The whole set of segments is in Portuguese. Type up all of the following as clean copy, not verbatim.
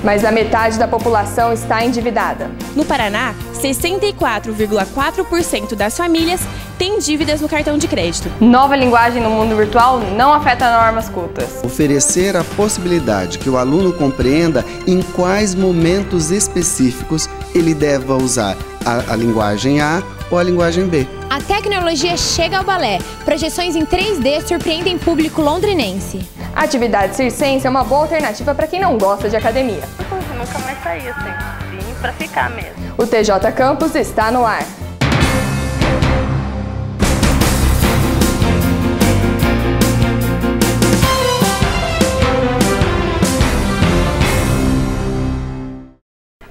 Mas a metade da população está endividada. No Paraná, 64,4% das famílias têm dívidas no cartão de crédito. Nova linguagem no mundo virtual não afeta normas cultas. Oferecer a possibilidade que o aluno compreenda em quais momentos específicos ele deva usar a linguagem A ou a linguagem B. A tecnologia chega ao balé. Projeções em 3D surpreendem público londrinense. A atividade circense é uma boa alternativa para quem não gosta de academia. Nunca mais saí assim, vim pra ficar mesmo. O TJ Campus está no ar.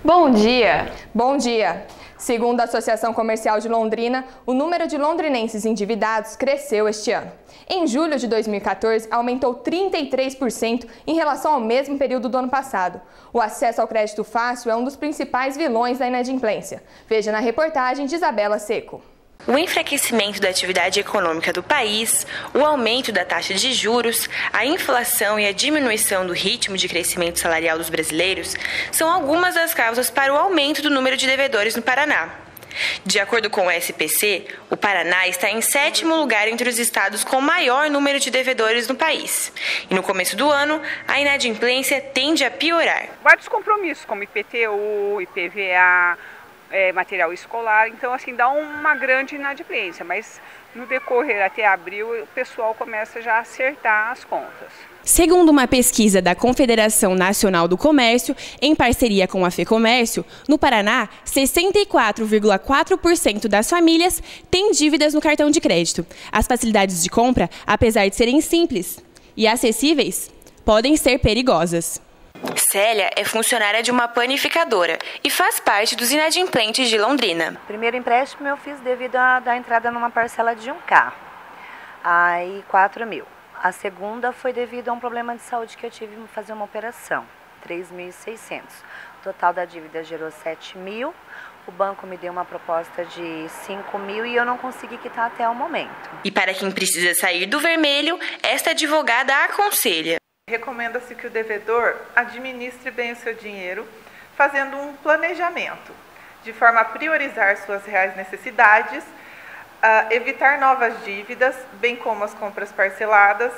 Bom dia! Bom dia! Segundo a Associação Comercial de Londrina, o número de londrinenses endividados cresceu este ano. Em julho de 2014, aumentou 33% em relação ao mesmo período do ano passado. O acesso ao crédito fácil é um dos principais vilões da inadimplência. Veja na reportagem de Isabela Seco. O enfraquecimento da atividade econômica do país, o aumento da taxa de juros, a inflação e a diminuição do ritmo de crescimento salarial dos brasileiros são algumas das causas para o aumento do número de devedores no Paraná. De acordo com o SPC, o Paraná está em 7º lugar entre os estados com maior número de devedores no país. E no começo do ano, a inadimplência tende a piorar. Vários compromissos, como IPTU, IPVA, material escolar, então assim dá uma grande inadimplência, mas no decorrer até abril o pessoal começa já a acertar as contas. Segundo uma pesquisa da Confederação Nacional do Comércio, em parceria com a FEComércio, no Paraná, 64,4% das famílias têm dívidas no cartão de crédito. As facilidades de compra, apesar de serem simples e acessíveis, podem ser perigosas. Célia é funcionária de uma panificadora e faz parte dos inadimplentes de Londrina. O primeiro empréstimo eu fiz devido a dar entrada numa parcela de um carro, aí 4 mil. A segunda foi devido a um problema de saúde que eu tive que fazer uma operação, 3.600. O total da dívida gerou 7 mil, o banco me deu uma proposta de 5 mil e eu não consegui quitar até o momento. E para quem precisa sair do vermelho, esta advogada aconselha. Recomenda-se que o devedor administre bem o seu dinheiro, fazendo um planejamento, de forma a priorizar suas reais necessidades, evitar novas dívidas, bem como as compras parceladas,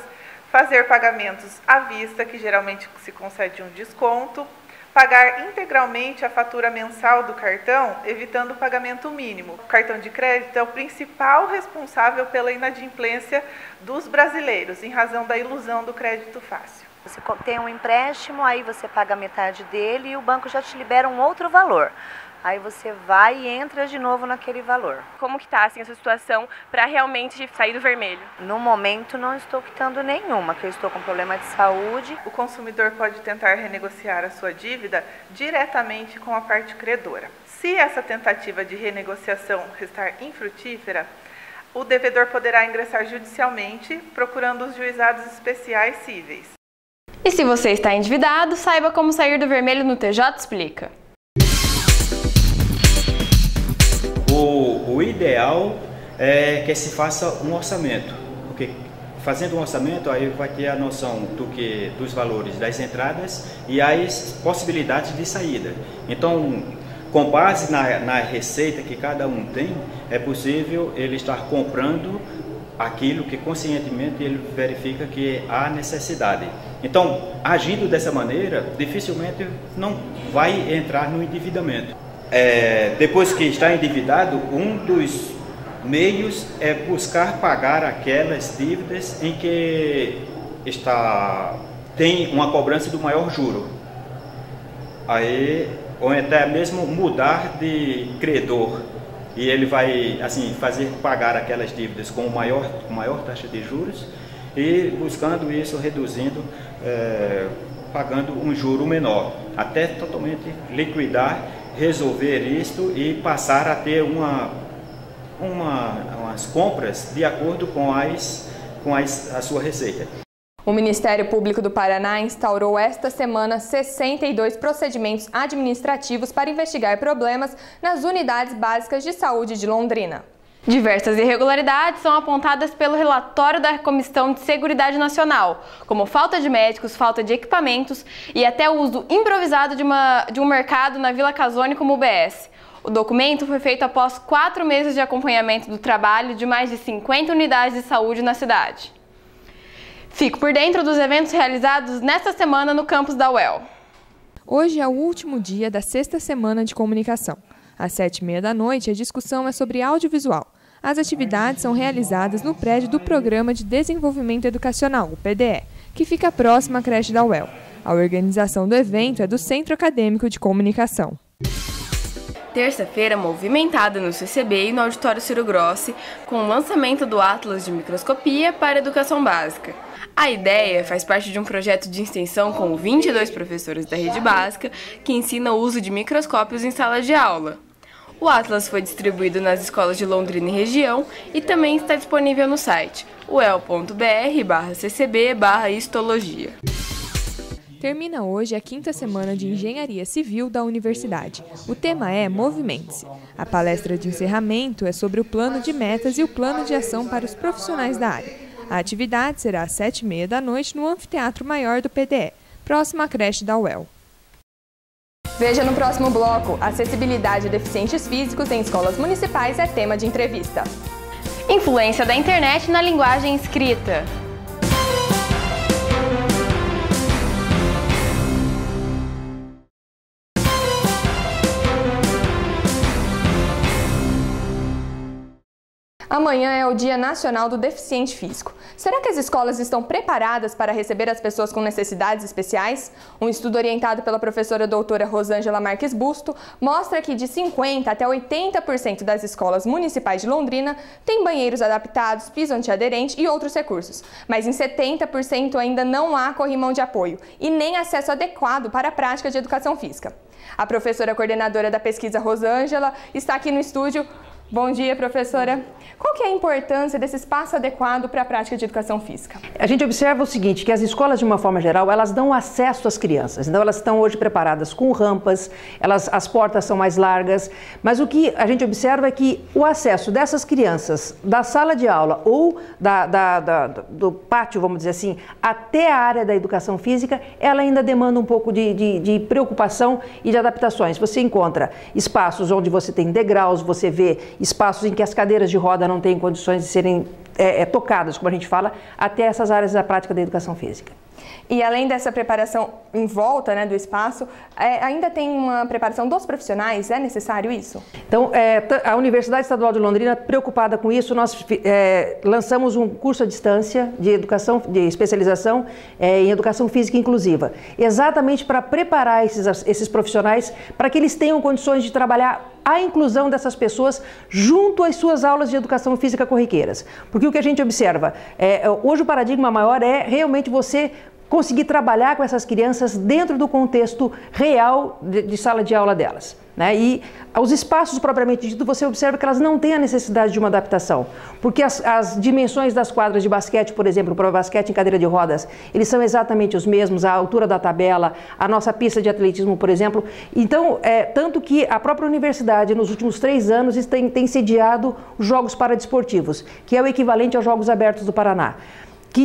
fazer pagamentos à vista, que geralmente se concede um desconto, pagar integralmente a fatura mensal do cartão, evitando o pagamento mínimo. O cartão de crédito é o principal responsável pela inadimplência dos brasileiros, em razão da ilusão do crédito fácil. Você tem um empréstimo, aí você paga metade dele e o banco já te libera um outro valor. Aí você vai e entra de novo naquele valor. Como que está assim, essa situação para realmente sair do vermelho? No momento não estou quitando nenhuma, que eu estou com problema de saúde. O consumidor pode tentar renegociar a sua dívida diretamente com a parte credora. Se essa tentativa de renegociação restar infrutífera, o devedor poderá ingressar judicialmente, procurando os juizados especiais cíveis. E se você está endividado, saiba como sair do vermelho no TJ Explica. O ideal é que se faça um orçamento, porque fazendo um orçamento aí vai ter a noção dos valores das entradas e as possibilidades de saída. Então, com base na receita que cada um tem, é possível ele estar comprando aquilo que conscientemente ele verifica que há necessidade. Então, agindo dessa maneira, dificilmente não vai entrar no endividamento. Depois que está endividado, um dos meios é buscar pagar aquelas dívidas em que tem uma cobrança do maior juro. Ou até mesmo mudar de credor. E ele vai assim fazer pagar aquelas dívidas com maior taxa de juros e buscando isso, reduzindo, pagando um juro menor, até totalmente liquidar, resolver isto e passar a ter umas compras de acordo com a sua receita. O Ministério Público do Paraná instaurou esta semana 62 procedimentos administrativos para investigar problemas nas unidades básicas de saúde de Londrina. Diversas irregularidades são apontadas pelo relatório da Comissão de Seguridade Nacional, como falta de médicos, falta de equipamentos e até o uso improvisado de um mercado na Vila Casone como UBS. O documento foi feito após 4 meses de acompanhamento do trabalho de mais de 50 unidades de saúde na cidade. Fique por dentro dos eventos realizados nesta semana no campus da UEL. Hoje é o último dia da 6ª Semana de Comunicação. Às 19h30 a discussão é sobre audiovisual. As atividades são realizadas no prédio do Programa de Desenvolvimento Educacional, o PDE, que fica próximo à creche da UEL. A organização do evento é do Centro Acadêmico de Comunicação. Terça-feira movimentada no CCB e no Auditório Ciro Grossi, com o lançamento do Atlas de Microscopia para a Educação Básica. A ideia faz parte de um projeto de extensão com 22 professores da rede básica que ensina o uso de microscópios em sala de aula. O Atlas foi distribuído nas escolas de Londrina e região e também está disponível no site uel.br/ccb/histologia. Termina hoje a 5ª Semana de Engenharia Civil da Universidade. O tema é Movimente-se. A palestra de encerramento é sobre o plano de metas e o plano de ação para os profissionais da área. A atividade será às 19h30 no Anfiteatro Maior do PDE, próximo à creche da UEL. Veja no próximo bloco: acessibilidade de deficientes físicos em escolas municipais é tema de entrevista. Influência da internet na linguagem escrita. Amanhã é o Dia Nacional do Deficiente Físico. Será que as escolas estão preparadas para receber as pessoas com necessidades especiais? Um estudo orientado pela professora doutora Rosângela Marques Busto mostra que de 50% até 80% das escolas municipais de Londrina têm banheiros adaptados, piso antiaderente e outros recursos. Mas em 70% ainda não há corrimão de apoio e nem acesso adequado para a prática de educação física. A professora coordenadora da pesquisa Rosângela está aqui no estúdio. Bom dia, professora. Qual que é a importância desse espaço adequado para a prática de educação física? A gente observa o seguinte, que as escolas, de uma forma geral, elas dão acesso às crianças. Então, elas estão hoje preparadas com rampas, as portas são mais largas, mas o que a gente observa é que o acesso dessas crianças da sala de aula ou do pátio, vamos dizer assim, até a área da educação física, ela ainda demanda um pouco de preocupação e de adaptações. Você encontra espaços onde você tem degraus, você vê espaços em que as cadeiras de roda não têm condições de serem tocadas, como a gente fala, até essas áreas da prática da educação física. E além dessa preparação em volta, né, do espaço, ainda tem uma preparação dos profissionais? É necessário isso? Então, a Universidade Estadual de Londrina, preocupada com isso, nós lançamos um curso à distância de especialização em educação física inclusiva, exatamente para preparar esses profissionais para que eles tenham condições de trabalhar a inclusão dessas pessoas junto às suas aulas de educação física corriqueiras. Porque o que a gente observa, hoje o paradigma maior é realmente você conseguir trabalhar com essas crianças dentro do contexto real de sala de aula delas, né? E os espaços propriamente dito, você observa que elas não têm a necessidade de uma adaptação, porque as dimensões das quadras de basquete, por exemplo, para o basquete em cadeira de rodas, eles são exatamente os mesmos, a altura da tabela, a nossa pista de atletismo, por exemplo. Então, tanto que a própria universidade, nos últimos 3 anos, tem sediado os Jogos Paradesportivos, que é o equivalente aos Jogos Abertos do Paraná.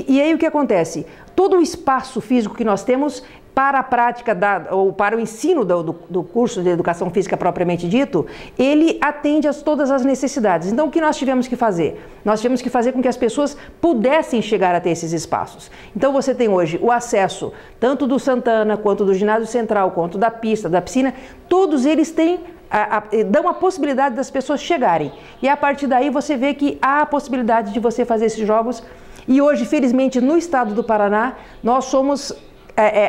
E aí o que acontece? Todo o espaço físico que nós temos para a prática ou para o ensino do curso de educação física propriamente dito, ele atende a todas as necessidades. Então, o que nós tivemos que fazer? Nós tivemos que fazer com que as pessoas pudessem chegar até esses espaços. Então, você tem hoje o acesso tanto do Santana, quanto do ginásio central, quanto da pista, da piscina, todos eles têm dão a possibilidade das pessoas chegarem. E a partir daí você vê que há a possibilidade de você fazer esses jogos. E hoje, felizmente, no estado do Paraná, nós somos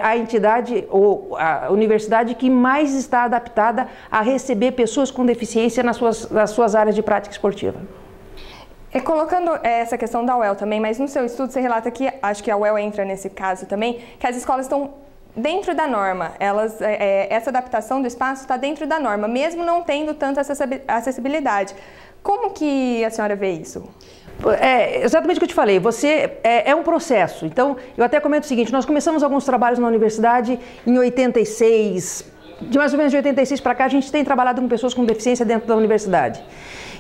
a entidade ou a universidade que mais está adaptada a receber pessoas com deficiência nas suas áreas de prática esportiva. Colocando essa questão da UEL também, mas no seu estudo você relata que, acho que a UEL entra nesse caso também, que as escolas estão dentro da norma, essa adaptação do espaço está dentro da norma, mesmo não tendo tanta acessibilidade. Como que a senhora vê isso? Exatamente o que eu te falei, é um processo. Então, eu até comento o seguinte, nós começamos alguns trabalhos na universidade em 86, de mais ou menos de 86 para cá, a gente tem trabalhado com pessoas com deficiência dentro da universidade.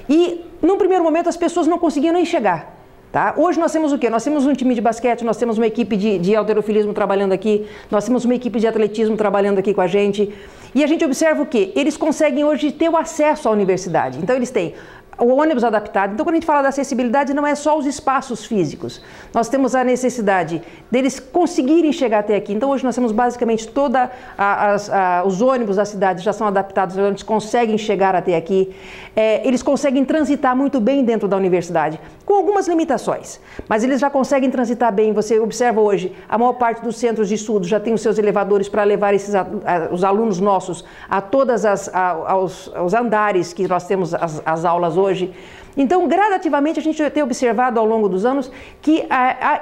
E num primeiro momento, as pessoas não conseguiam nem chegar. Tá? Hoje nós temos o quê? Nós temos um time de basquete, nós temos uma equipe de halterofilismo trabalhando aqui, nós temos uma equipe de atletismo trabalhando aqui com a gente. E a gente observa o quê? Eles conseguem hoje ter o acesso à universidade. Então eles têm o ônibus adaptado. Então, quando a gente fala da acessibilidade, não é só os espaços físicos. Nós temos a necessidade deles conseguirem chegar até aqui. Então, hoje nós temos basicamente os ônibus da cidade já são adaptados, eles conseguem chegar até aqui. Eles conseguem transitar muito bem dentro da universidade, com algumas limitações. Mas eles já conseguem transitar bem. Você observa hoje, a maior parte dos centros de estudo já tem os seus elevadores para levar os alunos nossos a todas aos andares que nós temos as aulas hoje. Então, gradativamente, a gente tem observado ao longo dos anos que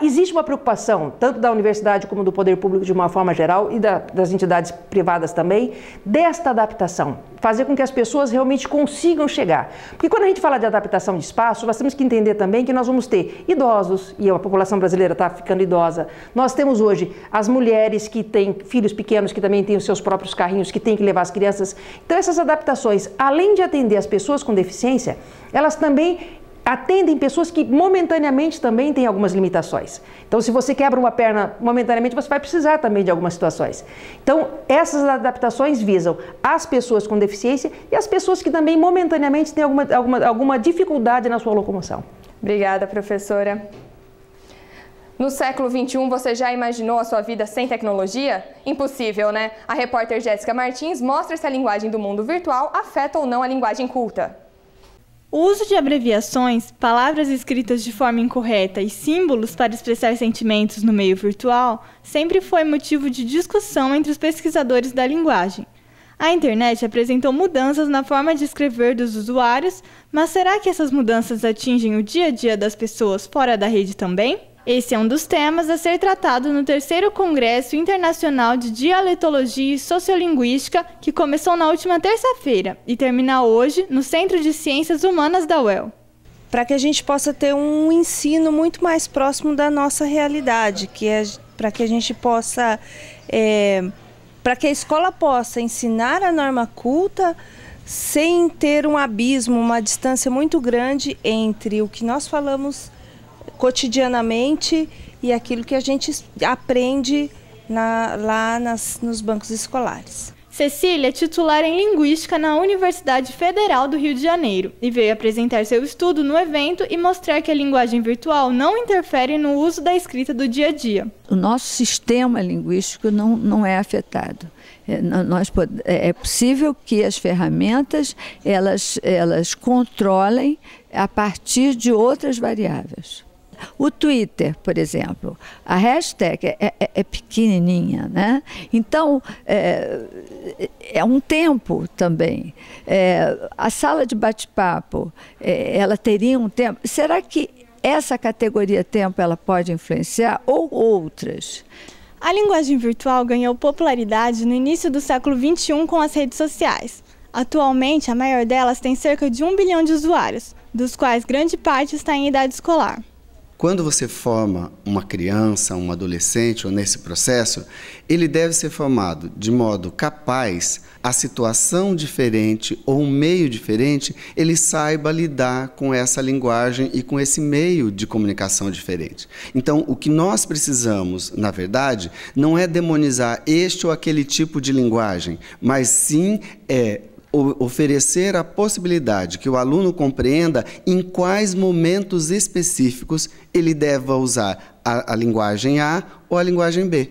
existe uma preocupação, tanto da universidade como do poder público de uma forma geral e das entidades privadas também, desta adaptação, fazer com que as pessoas realmente consigam chegar. Porque quando a gente fala de adaptação de espaço, nós temos que entender também que nós vamos ter idosos, e a população brasileira está ficando idosa. Nós temos hoje as mulheres que têm filhos pequenos, que também têm os seus próprios carrinhos, que têm que levar as crianças. Então, essas adaptações, além de atender as pessoas com deficiência, elas também atendem pessoas que momentaneamente também têm algumas limitações. Então, se você quebra uma perna momentaneamente, você vai precisar também de algumas situações. Então, essas adaptações visam as pessoas com deficiência e as pessoas que também momentaneamente têm alguma dificuldade na sua locomoção. Obrigada, professora. No século XXI, você já imaginou a sua vida sem tecnologia? Impossível, né? A repórter Jéssica Martins mostra se a linguagem do mundo virtual afeta ou não a linguagem culta. O uso de abreviações, palavras escritas de forma incorreta e símbolos para expressar sentimentos no meio virtual sempre foi motivo de discussão entre os pesquisadores da linguagem. A internet apresentou mudanças na forma de escrever dos usuários, mas será que essas mudanças atingem o dia a dia das pessoas fora da rede também? Esse é um dos temas a ser tratado no 3º Congresso Internacional de Dialetologia e Sociolinguística, que começou na última terça-feira e termina hoje no Centro de Ciências Humanas da UEL. Para que a gente possa ter um ensino muito mais próximo da nossa realidade, para que a gente possa, para que a escola possa ensinar a norma culta sem ter um abismo, uma distância muito grande entre o que nós falamos cotidianamente e aquilo que a gente aprende nos bancos escolares. Cecília é titular em Linguística na Universidade Federal do Rio de Janeiro e veio apresentar seu estudo no evento e mostrar que a linguagem virtual não interfere no uso da escrita do dia a dia. O nosso sistema linguístico não é afetado. É possível que as ferramentas elas controlem a partir de outras variáveis. O Twitter, por exemplo, a hashtag é pequenininha, né? Então, é um tempo também. A sala de bate-papo, ela teria um tempo. Será que essa categoria tempo ela pode influenciar ou outras? A linguagem virtual ganhou popularidade no início do século XXI com as redes sociais. Atualmente, a maior delas tem cerca de 1 bilhão de usuários, dos quais grande parte está em idade escolar. Quando você forma uma criança, um adolescente ou nesse processo, ele deve ser formado de modo capaz, a situação diferente ou um meio diferente, ele saiba lidar com essa linguagem e com esse meio de comunicação diferente. Então, o que nós precisamos, na verdade, não é demonizar este ou aquele tipo de linguagem, mas sim oferecer a possibilidade que o aluno compreenda em quais momentos específicos ele deva usar a linguagem A ou a linguagem B.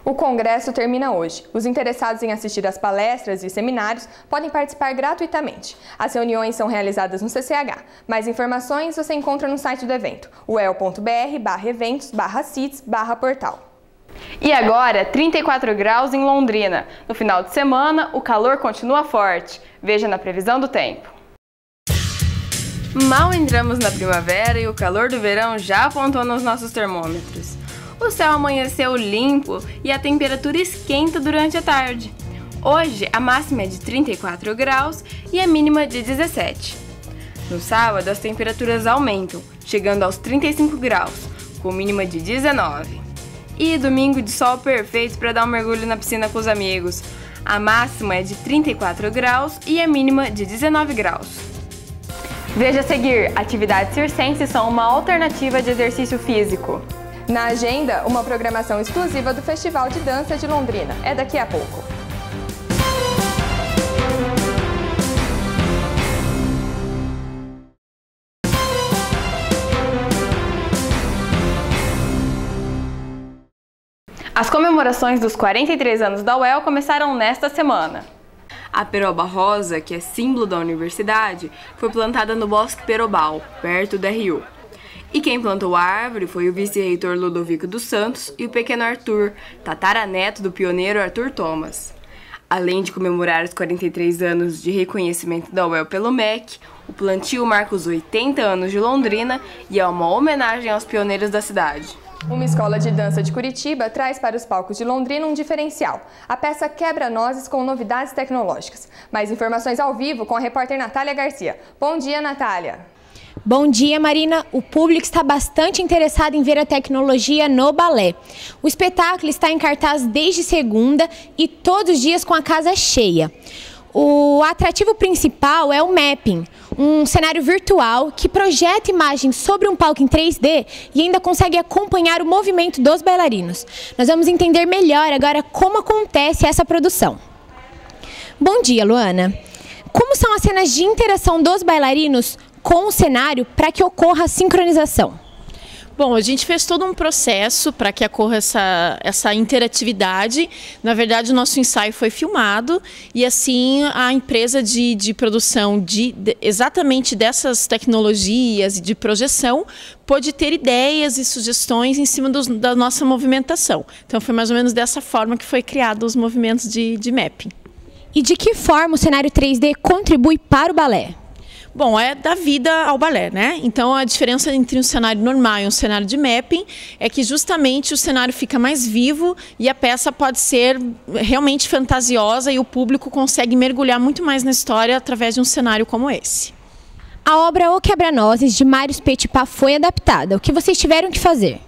O congresso termina hoje. Os interessados em assistir às palestras e seminários podem participar gratuitamente. As reuniões são realizadas no CCH. Mais informações você encontra no site do evento, uel.br/eventos/cits/portal. E agora, 34 graus em Londrina. No final de semana, o calor continua forte. Veja na previsão do tempo. Mal entramos na primavera e o calor do verão já apontou nos nossos termômetros. O céu amanheceu limpo e a temperatura esquenta durante a tarde. Hoje, a máxima é de 34 graus e a mínima de 17. No sábado, as temperaturas aumentam, chegando aos 35 graus, com mínima de 19. E domingo de sol perfeito para dar um mergulho na piscina com os amigos. A máxima é de 34 graus e a mínima de 19 graus. Veja a seguir, atividades circenses são uma alternativa de exercício físico. Na agenda, uma programação exclusiva do Festival de Dança de Londrina. É daqui a pouco. As comemorações dos 43 anos da UEL começaram nesta semana. A peroba rosa, que é símbolo da universidade, foi plantada no Bosque Perobal, perto da RU. E quem plantou a árvore foi o vice-reitor Ludovico dos Santos e o pequeno Arthur, tataraneto do pioneiro Arthur Thomas. Além de comemorar os 43 anos de reconhecimento da UEL pelo MEC, o plantio marca os 80 anos de Londrina e é uma homenagem aos pioneiros da cidade. Uma escola de dança de Curitiba traz para os palcos de Londrina um diferencial. A peça Quebra-Nozes com novidades tecnológicas. Mais informações ao vivo com a repórter Natália Garcia. Bom dia, Natália. Bom dia, Marina. O público está bastante interessado em ver a tecnologia no balé. O espetáculo está em cartaz desde segunda e todos os dias com a casa cheia. O atrativo principal é o mapping, um cenário virtual que projeta imagens sobre um palco em 3D e ainda consegue acompanhar o movimento dos bailarinos. Nós vamos entender melhor agora como acontece essa produção. Bom dia, Luana. Como são as cenas de interação dos bailarinos com o cenário para que ocorra a sincronização? Bom, a gente fez todo um processo para que ocorra essa interatividade. Na verdade, o nosso ensaio foi filmado e assim a empresa de produção exatamente dessas tecnologias e de projeção pôde ter ideias e sugestões em cima da nossa movimentação. Então foi mais ou menos dessa forma que foi criado os movimentos de mapping. E de que forma o cenário 3D contribui para o balé? Bom, é da vida ao balé, né? Então a diferença entre um cenário normal e um cenário de mapping é que justamente o cenário fica mais vivo e a peça pode ser realmente fantasiosa e o público consegue mergulhar muito mais na história através de um cenário como esse. A obra O Quebra-Nozes, de Marius Petipa, foi adaptada. O que vocês tiveram que fazer?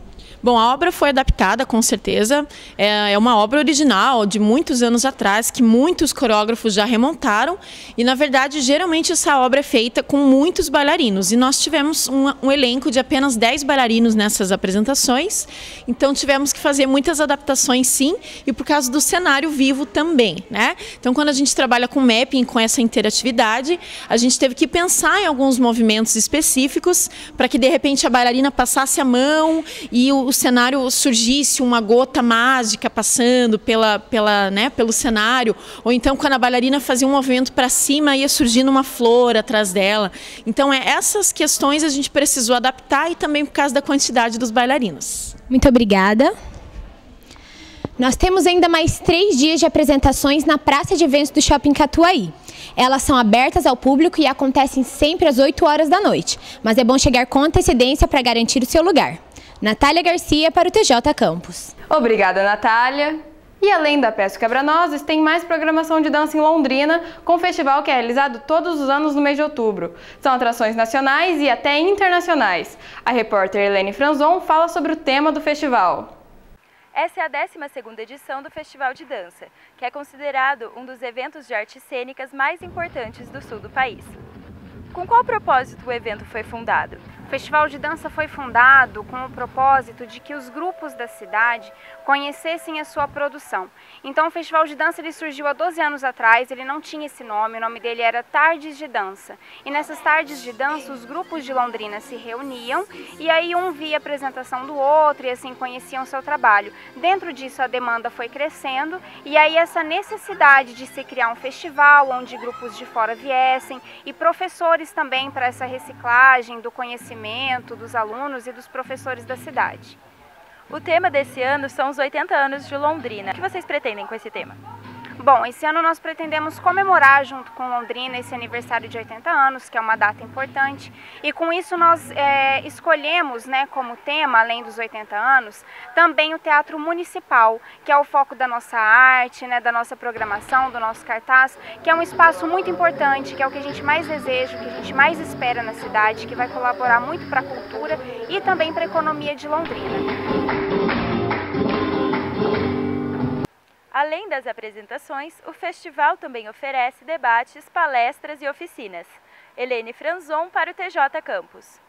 Bom, a obra foi adaptada, com certeza. É uma obra original de muitos anos atrás, que muitos coreógrafos já remontaram. E, na verdade, geralmente essa obra é feita com muitos bailarinos. E nós tivemos um elenco de apenas 10 bailarinos nessas apresentações. Então, tivemos que fazer muitas adaptações, sim. E por causa do cenário vivo também, né? Então, quando a gente trabalha com mapping, com essa interatividade, a gente teve que pensar em alguns movimentos específicos para que, de repente, a bailarina passasse a mão e o cenário surgisse uma gota mágica passando pelo cenário, ou então quando a bailarina fazia um movimento para cima ia surgindo uma flor atrás dela. Então essas questões a gente precisou adaptar e também por causa da quantidade dos bailarinos. Muito obrigada. Nós temos ainda mais 3 dias de apresentações na Praça de Eventos do Shopping Catuaí. Elas são abertas ao público e acontecem sempre às 8 horas da noite, mas é bom chegar com antecedência para garantir o seu lugar. Natália Garcia para o TJ Campus. Obrigada, Natália. E além da peça Quebra-Nozes, tem mais programação de dança em Londrina, com o festival que é realizado todos os anos no mês de outubro. São atrações nacionais e até internacionais. A repórter Helene Franzon fala sobre o tema do festival. Essa é a 12ª edição do Festival de Dança, que é considerado um dos eventos de artes cênicas mais importantes do sul do país. Com qual propósito o evento foi fundado? O Festival de Dança foi fundado com o propósito de que os grupos da cidade conhecessem a sua produção. Então o Festival de Dança ele surgiu há 12 anos atrás, ele não tinha esse nome, o nome dele era Tardes de Dança. E nessas tardes de dança os grupos de Londrina se reuniam e aí um via a apresentação do outro e assim conheciam o seu trabalho. Dentro disso a demanda foi crescendo e aí essa necessidade de se criar um festival onde grupos de fora viessem e professores também para essa reciclagem do conhecimento dos alunos e dos professores da cidade. O tema desse ano são os 80 anos de Londrina. O que vocês pretendem com esse tema? Bom, esse ano nós pretendemos comemorar junto com Londrina esse aniversário de 80 anos, que é uma data importante, e com isso nós escolhemos, como tema, além dos 80 anos, também o Teatro Municipal, que é o foco da nossa arte, da nossa programação, do nosso cartaz, que é um espaço muito importante, que é o que a gente mais deseja, o que a gente mais espera na cidade, que vai colaborar muito para a cultura e também para a economia de Londrina. Além das apresentações, o festival também oferece debates, palestras e oficinas. Helene Franzon para o TJ Campus.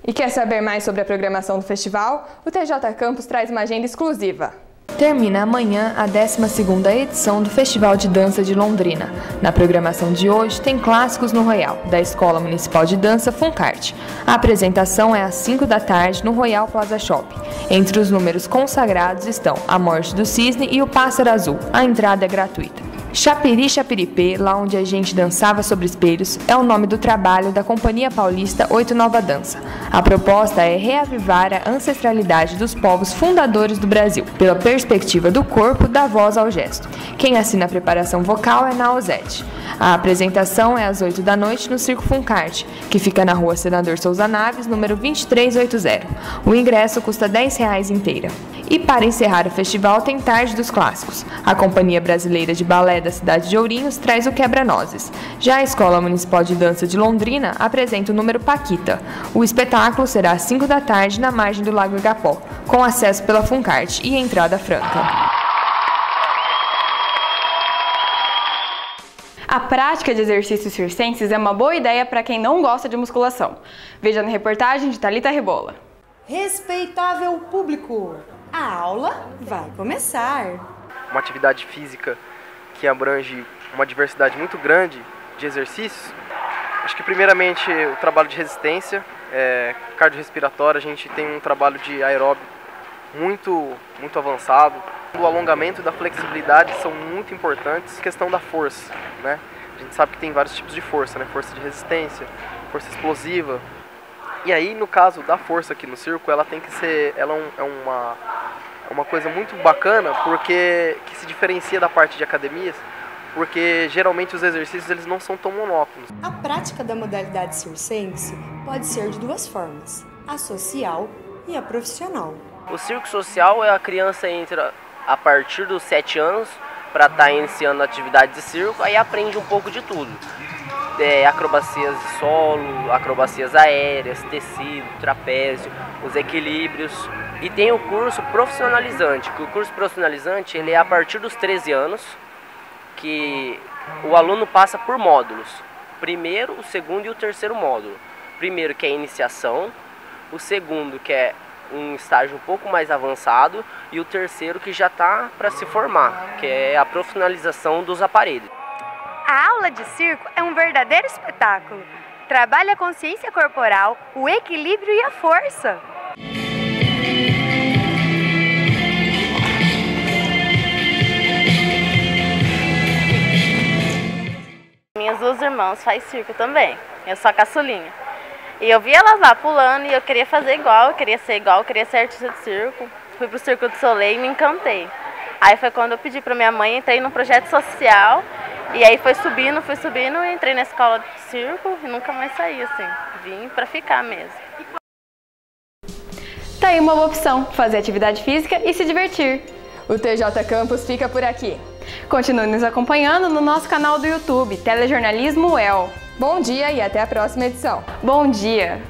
E quer saber mais sobre a programação do festival? O TJ Campus traz uma agenda exclusiva. Termina amanhã a 12ª edição do Festival de Dança de Londrina. Na programação de hoje tem clássicos no Royal, da Escola Municipal de Dança Funkart. A apresentação é às 5 da tarde no Royal Plaza Shopping. Entre os números consagrados estão A Morte do Cisne e O Pássaro Azul. A entrada é gratuita. Chapiri Chapiripê, lá onde a gente dançava sobre espelhos, é o nome do trabalho da Companhia Paulista 8 Nova Dança. A proposta é reavivar a ancestralidade dos povos fundadores do Brasil, pela perspectiva do corpo, da voz ao gesto. Quem assina a preparação vocal é Naozete. A apresentação é às 8 da noite no Circo Funkart, que fica na rua Senador Souza Naves, número 2380. O ingresso custa R$10 inteira. E para encerrar o festival tem Tarde dos Clássicos. A Companhia Brasileira de Balé da cidade de Ourinhos traz o Quebra-Nozes. Já a Escola Municipal de Dança de Londrina apresenta o número Paquita. O espetáculo será às 5 da tarde na margem do Lago Igapó, com acesso pela Funkart e entrada franca. A prática de exercícios circenses é uma boa ideia para quem não gosta de musculação. Veja na reportagem de Thalita Rebola. Respeitável público, a aula vai começar. Uma atividade física que abrange uma diversidade muito grande de exercícios. Acho que primeiramente o trabalho de resistência, cardiorrespiratória, a gente tem um trabalho de aeróbico muito avançado. O alongamento e da flexibilidade são muito importantes. A questão da força, né? A gente sabe que tem vários tipos de força, né? Força de resistência, força explosiva. E aí, no caso da força aqui no circo, ela tem que ser, uma coisa muito bacana, porque que se diferencia da parte de academias, porque geralmente os exercícios eles não são tão monótonos. A prática da modalidade circense pode ser de duas formas: a social e a profissional. O circo social é a criança entra a partir dos 7 anos para estar iniciando a atividade de circo, aí aprende um pouco de tudo. Acrobacias de solo, acrobacias aéreas, tecido, trapézio, os equilíbrios. E tem o curso profissionalizante, que o curso profissionalizante ele é a partir dos 13 anos, que o aluno passa por módulos. Primeiro, o segundo e o terceiro módulo. Primeiro que é a iniciação, o segundo que é um estágio um pouco mais avançado e o terceiro que já está para se formar, que é a profissionalização dos aparelhos. A aula de circo é um verdadeiro espetáculo. Trabalha a consciência corporal, o equilíbrio e a força. Minhas duas irmãs fazem circo também. Eu sou a caçulinha. E eu vi elas lá pulando e eu queria fazer igual, eu queria ser igual, eu queria ser artista de circo. Fui pro Circo do Soleil e me encantei. Aí foi quando eu pedi pra minha mãe, entrei num projeto social. E aí fui subindo, entrei na escola de circo e nunca mais saí, assim. Vim pra ficar mesmo. Tá aí uma boa opção, fazer atividade física e se divertir. O TJ Campus fica por aqui. Continue nos acompanhando no nosso canal do YouTube, Telejornalismo UEL. Bom dia e até a próxima edição. Bom dia!